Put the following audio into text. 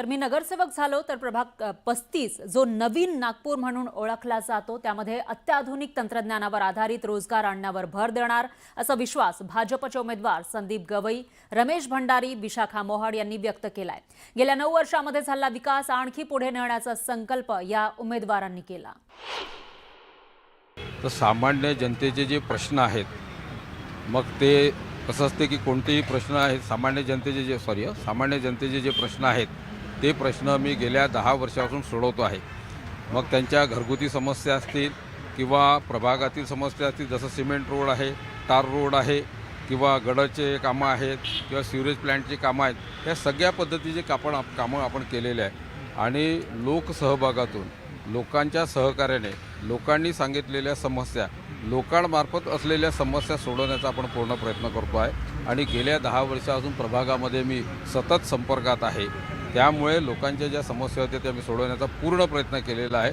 तर मी नगरसेवक झालो तर प्रभाग 35 जो नवीन नागपूर म्हणून ओळखला जातो त्यामध्ये अत्याधुनिक तंत्रज्ञानावर आधारित रोजगार आणण्यावर भर देणार असा विश्वास भाजपचे उमेदवार संदीप गवई, रमेश भंडारी, विशाखा मोहड यांनी व्यक्त केलाय। गेल्या 9 वर्षांमध्ये झालेला विकास आणखी पुढे नेण्याचा संकल्प या उमेदवारांनी केला। तर सामान्य जनतेचे जे प्रश्न आहेत, मग ते कसं असते की कोणतेही प्रश्न आहेत सामान्य जनतेचे जे प्रश्न आहेत ते प्रश्न मी गेल्या 10 वर्षापासून सोडवतो आहे। मग त्यांच्या घरगुती समस्या असतील किंवा प्रभागातील समस्या असतील, जसं सिमेंट रोड आहे, तार रोड आहे किंवा गडाचे कामं आहेत किंवा सिवरेज प्लांटची कामं आहेत, या सगळ्या पद्धतीचे कामं आपण केलेले आहे। आणि लोकसहभागातून, लोकांच्या सहकार्याने, लोकांनी सांगितलेल्या समस्या, लोकांमार्फत असलेल्या समस्या सोडवण्याचा आपण पूर्ण प्रयत्न करतो आहे। आणि गेल्या 10 वर्षापासून प्रभागामध्ये मी सतत संपर्कात आहे, त्यामुळे लोकांच्या ज्या समस्या होत्या त्या मी सोडवण्याचा पूर्ण प्रयत्न केलेला आहे।